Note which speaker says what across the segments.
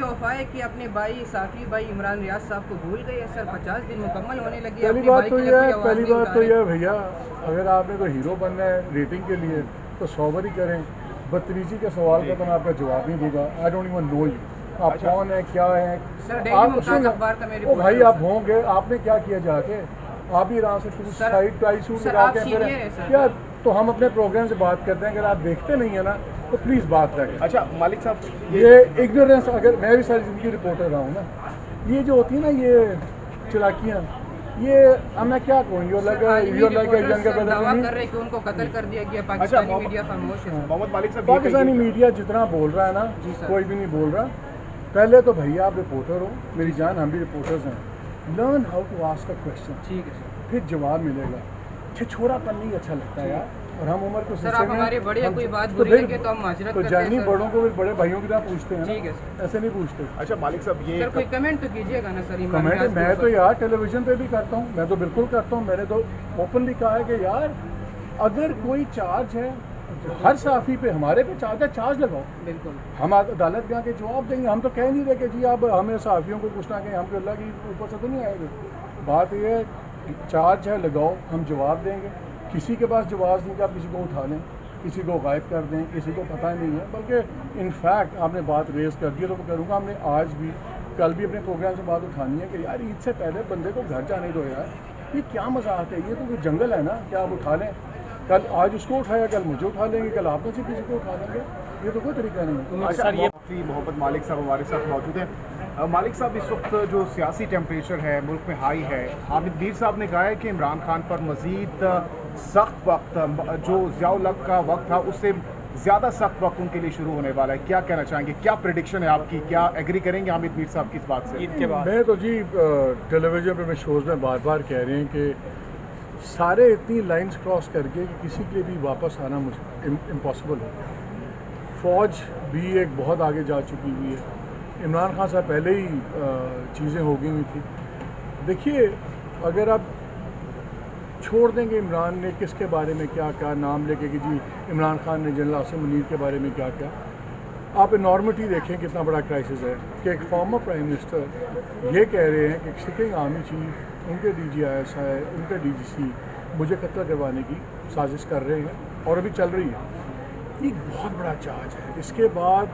Speaker 1: वफा है कि अपने भाई साफी भाई इमरान रियाज साहब को भूल गए हैं सर। 50 दिन मुकम्मल होने लगे।
Speaker 2: पहली बात तो यह है भैया, अगर आपने कोई हीरो बनना है रेटिंग के लिए तो सॉबर ही करें। बदतमीजी के सवाल का तो मैं आपका जवाब नहीं दूंगा। I don't even know you, आप कौन है क्या है। ओ भाई आप होंगे, आपने क्या किया जाके, आप ही आराम से टाई सूट लगा के क्या। तो हम अपने प्रोग्राम से बात करते हैं, अगर आप देखते नहीं है ना तो प्लीज़ बात रखें।
Speaker 3: अच्छा मालिक साहब,
Speaker 2: ये इग्नोरेंस, अगर मैं भी सारी ज़िंदगी रिपोर्टर रहा हूँ ना, ये जो होती है ना ये चलाकियाँ, ये अब मैं क्या कहूँ, यो लगा यंगर ब्रदर
Speaker 1: कि उनको कत्ल कर दिया गया। पाकिस्तानी मीडिया खामोश है।
Speaker 3: मोहम्मद मालिक साहब,
Speaker 2: पाकिस्तानी मीडिया जितना बोल रहा है ना, कोई भी नहीं बोल रहा। पहले तो भैया आप रिपोर्टर हो, मेरी जान, हम भी रिपोर्टर्स हैं। Learn how to ask a question,
Speaker 1: ठीक है सर,
Speaker 2: फिर जवाब मिलेगा। छिछोरापन नहीं अच्छा लगता यार। और हम उम्र को
Speaker 1: सर आप हमारे बड़े हैं, कोई बात बुरी लगे तो हम माजरत
Speaker 2: तो
Speaker 1: करते हैं।
Speaker 2: जानी बड़ों को भी बड़े भाइयों की तरह पूछते हैं,
Speaker 1: ठीक है सर,
Speaker 2: ऐसे नहीं पूछते।
Speaker 3: अच्छा मालिक साहब, ये
Speaker 1: सर कोई कमेंट तो कीजिएगा ना सर।
Speaker 2: कमेंट मैं तो यार टेलीविजन पे भी करता हूँ, मैं तो बिल्कुल करता हूँ। मैंने तो ओपनली कहा है कि यार अगर कोई चार्ज है, हर साफी पे हमारे पे चार्ज लगाओ,
Speaker 1: बिल्कुल
Speaker 2: हम अदालत में आके जवाब देंगे। हम तो कह नहीं रहे कि जी आप हमें साफियों को पूछना कि हम अल्लाह की ऊपर से तो नहीं आएंगे। बात ये है, चार्ज है लगाओ, हम जवाब देंगे। किसी के पास जवाब नहीं कि आप किसी को उठा लें, किसी को गायब कर दें, किसी को पता नहीं है। बल्कि इनफैक्ट आपने बात रेज कर दी है तो मैं करूँगा, हमने आज भी कल भी अपने प्रोग्राम से बात उठानी है कि यार ईद से पहले बंदे को घर जाने दो यार। ये क्या मजाक है, ये तो कोई जंगल है ना, क्या आप उठा लें। कल आज उसको उठाया, कल मुझे उठा लेंगे, कल आप में से किसी को उठा लेंगे, ये तो कोई तरीका नहीं है।
Speaker 3: अच्छा, ये मोहम्मद मालिक साहब हमारे साथ मौजूद हैं। मालिक साहब, इस वक्त जो सियासी टेम्परेचर है मुल्क में हाई है। हामिद मीर साहब ने कहा है कि इमरान खान पर मज़ीद सख्त वक्त, जो ज़ियाउल हक का वक्त था उससे ज़्यादा सख्त वक्त उनके लिए शुरू होने वाला है। क्या कहना चाहेंगे, क्या प्रेडिक्शन है आपकी, क्या एग्री करेंगे हामिद मीर साहब की इस बात से?
Speaker 1: ईद के बाद
Speaker 2: मैं तो जी टेलीविजन पे मैं शोज़ में बार बार कह रहे हैं कि सारे इतनी लाइंस क्रॉस करके कि किसी के लिए भी वापस आना इम्पॉसिबल है। फ़ौज भी एक बहुत आगे जा चुकी हुई है। इमरान खान साहब पहले ही चीज़ें हो गई हुई थी। देखिए, अगर आप छोड़ देंगे इमरान ने किसके बारे में क्या क्या नाम लेके कि जी इमरान खान ने जनरल आसिम मुनीर के बारे में क्या क्या, आप इनॉर्मिटी देखें कितना बड़ा क्राइसिस है कि एक फॉर्मर प्राइम मिनिस्टर ये कह रहे हैं कि सिटिंग आर्मी चीफ, उनके DGISI, उनके DGC मुझे कत्ल करवाने की साजिश कर रहे हैं और अभी चल रही है। ये बहुत बड़ा चार्ज है। इसके बाद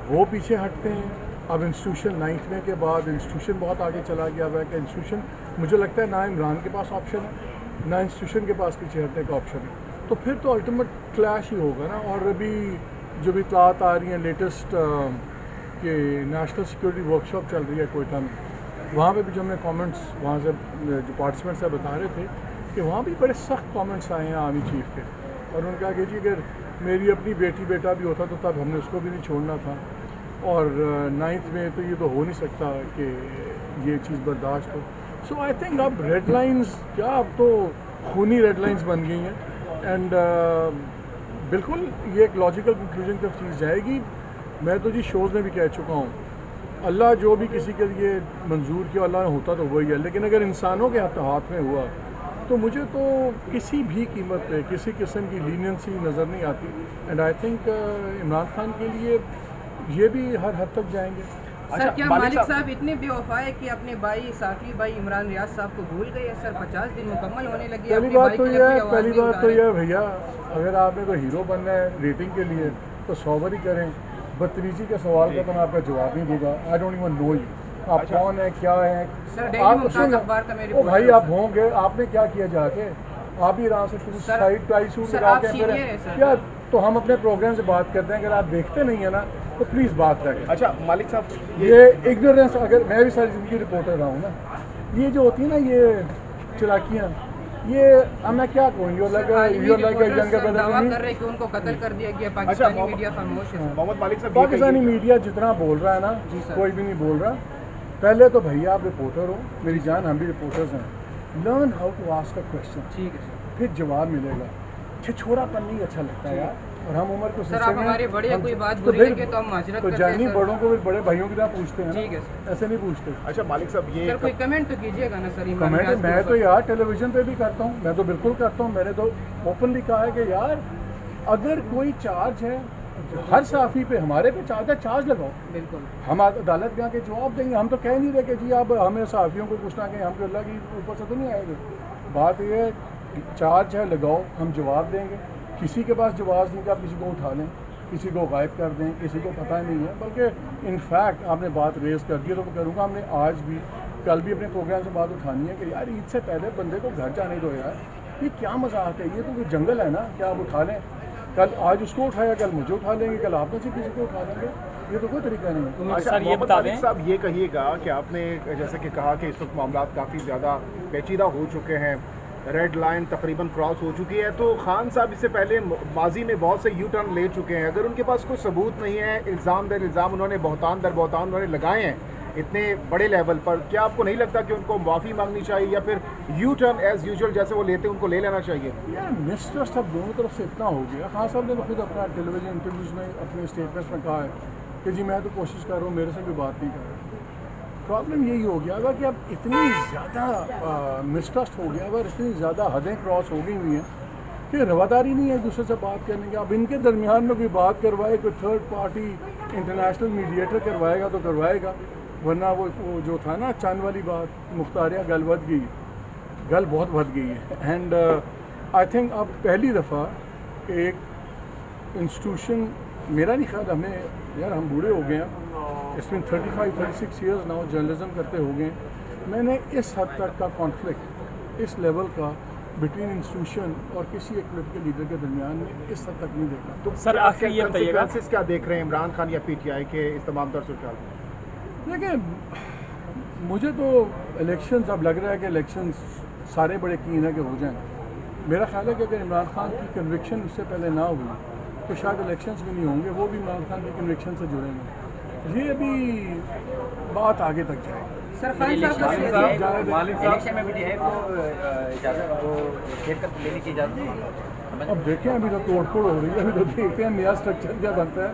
Speaker 2: वो पीछे हटते हैं। अब इंस्टीट्यूशन 9th में के बाद इंस्टीट्यूशन बहुत आगे चला गया हुआ है कि इंस्टीट्यूशन, मुझे लगता है ना इमरान के पास ऑप्शन है ना इंस्टीट्यूशन के पास पीछे हटने का ऑप्शन है। तो फिर तो अल्टीमेट क्लैश ही होगा ना। और अभी जो भी इत्तलात आ रही हैं लेटेस्ट कि नेशनल सिक्योरिटी वर्कशॉप चल रही है कोयटा में, वहाँ पे भी जो हमें कमेंट्स वहाँ से जो पार्टिसिपेंट्स हैं बता रहे थे कि वहाँ भी बड़े सख्त कमेंट्स आए हैं आर्मी चीफ के। और उन्होंने कहा कि जी अगर मेरी अपनी बेटी बेटा भी होता तो तब हमने उसको भी नहीं छोड़ना था। और 9th में तो ये तो हो नहीं सकता कि ये चीज़ बर्दाश्त हो। सो आई थिंक अब रेड लाइंस क्या, अब तो खूनी रेड लाइंस बन गई हैं। एंड बिल्कुल ये एक लॉजिकल कंक्लूजन तक चीज़ जाएगी। मैं तो जी शोज़ में भी कह चुका हूँ, अल्लाह जो भी किसी के लिए मंजूर किया अल्लाह ने होता तो वही है। लेकिन अगर इंसानों के हाथ में हुआ तो मुझे तो किसी भी कीमत पे किसी किस्म की लीनियंसी नज़र नहीं आती। And I think Imran Khan के लिए ये भी हर हद तक जाएंगे।
Speaker 1: सर क्या मालिक साहब इतने बेवफा है कि अपने भाई साफी भाई इमरान रियाज साहब को भूल गए हैं सर? 50 दिन मुकम्मल होने लगे।
Speaker 2: पहली बात तो यह है भैया, अगर आपने कोई हीरो बनना है रेटिंग के लिए तो सॉबर ही करें। बदतमीजी के सवाल का तो मैं आपका जवाब नहीं दूंगा। I don't even know you, आप कौन है क्या है। ओ भाई आप होंगे, आपने क्या किया जाके, आप ही आराम से टाई सूट लगा के क्या। तो हम अपने प्रोग्राम से बात करते हैं, अगर आप देखते नहीं है ना तो प्लीज़ बात रखें।
Speaker 3: अच्छा मालिक साहब,
Speaker 2: ये इग्नोरेंस, अगर मैं भी सारी ज़िंदगी रिपोर्टर रहा हूँ ना, ये जो होती है ना ये चलाकियाँ, ये अब मैं क्या कहूँ, यो लगा यंगर ब्रदर
Speaker 1: कि उनको कत्ल कर दिया गया। पाकिस्तानी मीडिया खामोश है।
Speaker 3: मोहम्मद मालिक साहब,
Speaker 2: पाकिस्तानी मीडिया जितना बोल रहा है ना, कोई भी नहीं बोल रहा। पहले तो भैया आप रिपोर्टर हो, मेरी जान, हम भी रिपोर्टर्स हैं। Learn how to ask a question,
Speaker 1: ठीक है सर,
Speaker 2: फिर जवाब मिलेगा। छिछोरापन नहीं अच्छा लगता यार। और हम उम्र को
Speaker 1: सर आप हमारे बड़े हैं, कोई बात बुरी लगे तो हम माजरत करते हैं।
Speaker 2: जानी बड़ों को भी बड़े भाइयों की तरह पूछते हैं,
Speaker 1: ठीक है सर,
Speaker 2: ऐसे नहीं पूछते।
Speaker 3: अच्छा मालिक साहब, ये
Speaker 1: सर कोई कमेंट तो कीजिएगा ना सर।
Speaker 2: कमेंट मैं तो यार टेलीविजन पे भी करता हूँ, मैं तो बिल्कुल करता हूँ। मैंने तो ओपनली कहा है कि यार अगर कोई चार्ज है, ہر صحافی پہ ہمارے پہ چارج لگاؤ.
Speaker 1: بالکل.
Speaker 2: ہم عدالت میں آ کے جواب دیں گے. ہم تو کہہ نہیں رہے کہ جی آپ ہمیں صحافیوں کو پوچھنا کہ ہم کو اللہ کی اوپر سے تو نہیں آئے گا. بات یہ ہے چارج ہے لگاؤ, ہم جواب دیں گے. کسی کے پاس جواز نہیں کہ آپ کسی کو اٹھا لیں, کسی کو غائب کر دیں, کسی کو پتہ نہیں ہے. بلکہ انفیکٹ آپ نے بات ریز کر دی تو میں کروں گا, ہم نے آج بھی کل بھی اپنے پروگرام سے بات اٹھانی ہے کہ یار عید سے پہلے بندے کو گھر جانے دو یار. یہ کیا مذاق ہے, یہ تو کوئی جنگل ہے نا, کیا آپ اٹھا لیں, کل آج اس کو اٹھایا, کل مجھے اٹھا لیں گے, کل آپ میں سے کسی کو اٹھا لیں گے. یہ تو کوئی طریقہ نہیں ہے.
Speaker 3: اچھا محمد مالک صاحب یہ کہیے گا کہ آپ نے جیسے کہ کہا کہ اس وقت معاملات کافی زیادہ پیچیدہ ہو چکے ہیں, ریڈ لائن تقریباً کراس ہو چکی ہے, تو خان صاحب اس سے پہلے ماضی میں بہت سے یو ٹرن لے چکے ہیں. اگر ان کے پاس کوئی ثبوت نہیں ہے, الزام در الزام انہوں نے بہتان در بہتان انہوں نے لگائے ہیں اتنے بڑے لیول پر, کیا آپ کو نہیں لگتا کہ ان کو معافی مانگنی چاہیے یا پھر یو ٹرن ایز یوزول جیسے وہ لیتے ہیں ان کو لے لینا چاہیے؟
Speaker 2: یار مسٹرسٹ اب دونوں طرف سے اتنا ہو گیا. خان صاحب نے تو خود اپنا ٹیلی ویژن انٹرویوز میں اپنے اسٹیٹمنٹس میں کہا ہے کہ جی میں تو کوشش کر رہا ہوں, میرے سے کوئی بات نہیں کر رہا. پرابلم یہی ہو گیا کہ اب اتنی زیادہ مسٹرسٹ ہو گیا اور اتنی زیادہ حدیں کراس ہو گئی ہوئی ہیں کہ رواداری نہیں ہے ایک دوسرے سے بات کرنے کی. اب ان کے درمیان میں کوئی بات کروائے, کوئی تھرڈ پارٹی انٹرنیشنل میڈیٹر کروائے گا تو کروائے گا, ورنہ وہ جو تھا نا چاند والی بات, مختاریہ گل بد گئی, گل بہت بد گئی ہے. اینڈ آئی تھنک اب پہلی دفعہ ایک انسٹیٹیوشن, میرا نہیں خیال ہمیں یار ہم بوڑھے ہو گئے ہیں, اس میں 35-36 ایئرز ناؤ جرنلزم کرتے ہو گئے, میں نے اس حد تک کا کانفلکٹ اس لیول کا بٹوین انسٹیٹیوشن اور کسی ایک پولیٹیکل لیڈر کے درمیان میں اس حد تک نہیں دیکھا.
Speaker 3: تو سر آخر یہ بتائیے گا کیا دیکھ رہے ہیں عمران خان یا پی ٹی آئی کے اس تمام طور صورتحال؟
Speaker 2: دیکھیں مجھے تو الیکشنز اب لگ رہا ہے کہ الیکشنز سارے بڑے کین ہے کہ ہو جائیں. میرا خیال ہے کہ اگر عمران خان کی کنوکشن اس سے پہلے نہ ہوئی تو شاید الیکشنز بھی نہیں ہوں گے, وہ بھی عمران خان کی کنوکشن سے جڑیں گے. یہ ابھی بات آگے تک جائے گی.
Speaker 1: سر خان صاحب
Speaker 4: الیکشن میں بھی ہے تو اجازت وہ شرکت لینے کی اجازت نہیں.
Speaker 2: اب دیکھیں ابھی تو توڑ پھوڑ ہو رہی ہے, ابھی تو دیکھتے ہیں نیا اسٹرکچر کیا بنتا ہے.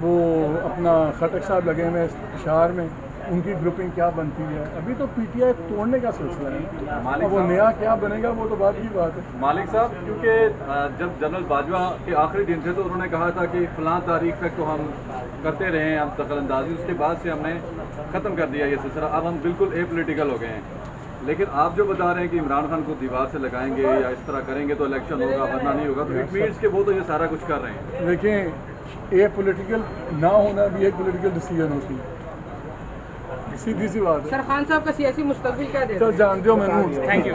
Speaker 2: وہ اپنا خٹک صاحب لگے ہوئے اشار میں, ان کی گروپنگ کیا بنتی ہے. ابھی تو پی ٹی آئی توڑنے کا سلسلہ ہے, وہ نیا کیا بنے گا وہ تو بات کی بات ہے.
Speaker 5: مالک صاحب کیونکہ جب جنرل باجوہ کے آخری دن تھے تو انہوں نے کہا تھا کہ فلاں تاریخ تک تو ہم کرتے رہے ہیں ہم دخل اندازی, اس کے بعد سے ہم نے ختم کر دیا یہ سلسلہ, اب ہم بالکل اے پولیٹیکل ہو گئے ہیں. لیکن آپ جو بتا رہے ہیں کہ عمران خان کو دیوار سے لگائیں گے یا اس طرح کریں گے تو الیکشن ہوگا ورنہ نہیں ہوگا, تو اٹ مینس کہ وہ تو یہ سارا کچھ کر رہے ہیں.
Speaker 2: دیکھیں اے پولیٹیکل نہ ہونا بھی ایک پولیٹیکل ڈیسیجن ہوتی ہے, سیدھی سی بات ہے.
Speaker 1: سر خان صاحب کا سیاسی مستقبل کیا دیکھتے ہیں؟
Speaker 2: چل جانتے ہو میں
Speaker 4: تھینک یو.